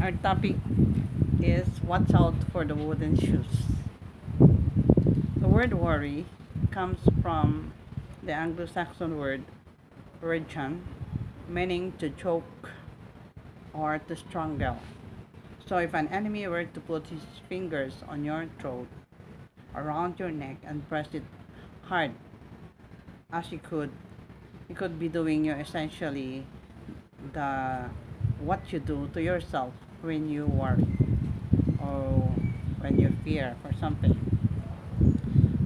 Our topic is watch out for the wooden shoes. The word worry comes from the Anglo-Saxon word "regen", meaning to choke or to strangle. So if an enemy were to put his fingers on your throat, around your neck, and press it hard as he could be doing you essentially the what you do to yourself when you worry or when you fear for something.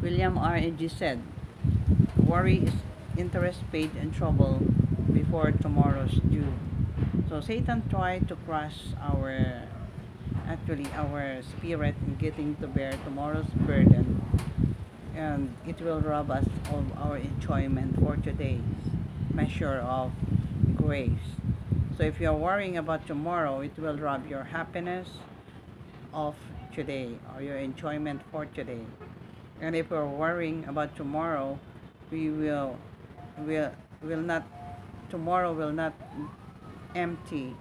William R. A.G. said, worry is interest paid in trouble before tomorrow's due. So Satan tried to crush our spirit in getting to bear tomorrow's burden, and it will rob us of our enjoyment for today's measure of grace. So if you're worrying about tomorrow, it will rob your happiness of today or your enjoyment for today. And if we're worrying about tomorrow, we will will not tomorrow will not empty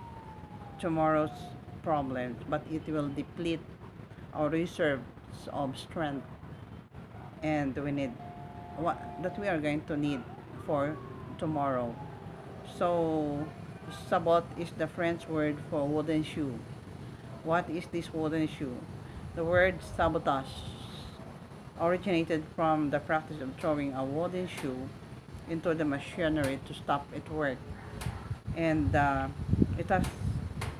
tomorrow's problems, but it will deplete our reserves of strength, and we need what that we are going to need for tomorrow. So sabot is the French word for wooden shoe. What is this wooden shoe? The word sabotage originated from the practice of throwing a wooden shoe into the machinery to stop it work, and it has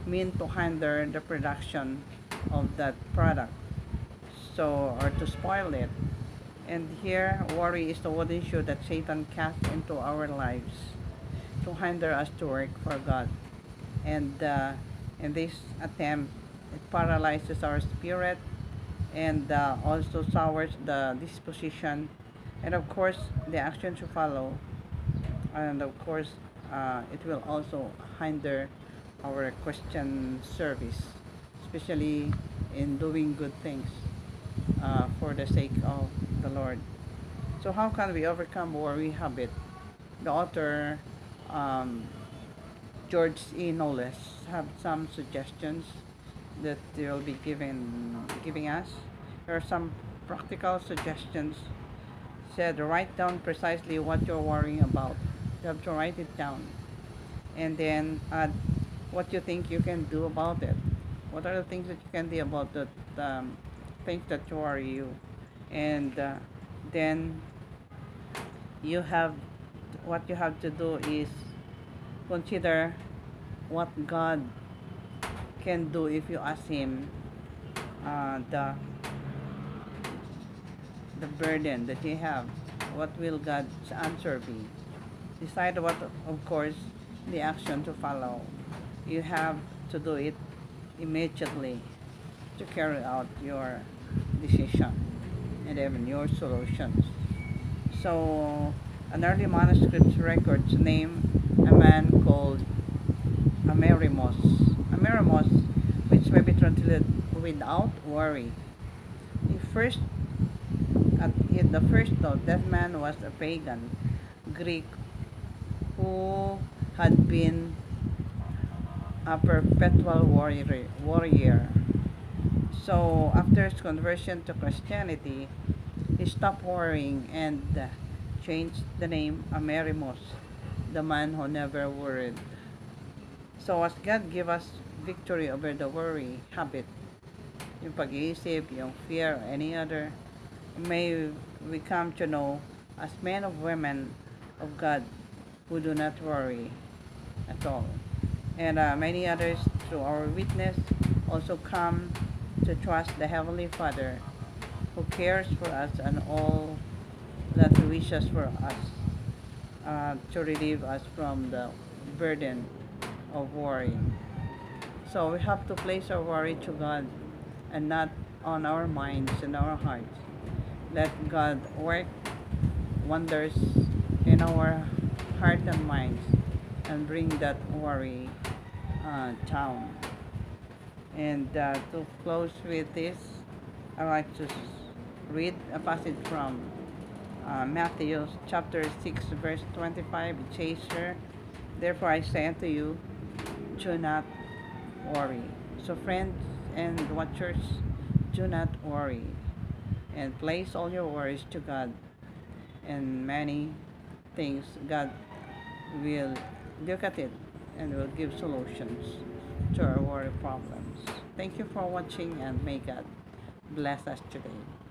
meant to hinder the production of that product, so or to spoil it. And here, worry is the wooden shoe that Satan casts into our lives to hinder us to work for God. And in this attempt, it paralyzes our spirit and also sours the disposition, and of course, the action to follow. And of course, it will also hinder our Christian service, especially in doing good things for the sake of the Lord. So, how can we overcome worry habit? The author, um, George E. Knowles, have some suggestions that they will be giving us. There are some practical suggestions. Said write down precisely what you're worrying about. You have to write it down, and then add what you think you can do about it. What are the things that you can do about the things that worry you, and then you have what you have to do is consider what God can do if you ask Him the burden that you have. What will God's answer be? Decide what, of course, the action to follow. You have to do it immediately to carry out your decision and even your solutions. So, an early manuscript records name a man called Amerimos. Amerimos, which may be translated without worry. He first, in the first thought, that man was a pagan Greek who had been a perpetual warrior. So after his conversion to Christianity, he stopped worrying and changed the name Amerimos, the man who never worried. So as God give us victory over the worry habit, yung pag-iisip, yung fear, or any other, may we come to know as men of women of God who do not worry at all. And many others through our witness also come to trust the Heavenly Father who cares for us and all that He wishes for us to relieve us from the burden of worry. So we have to place our worry to God and not on our minds and our hearts. Let God work wonders in our heart and minds and bring that worry down. And to close with this, I like to read a passage from Matthew chapter 6, verse 25. It says here, therefore I say unto you, do not worry. So, friends and watchers, do not worry and place all your worries to God, and many things God will look at it and will give solutions to our worry problems. Thank you for watching, and may God bless us today.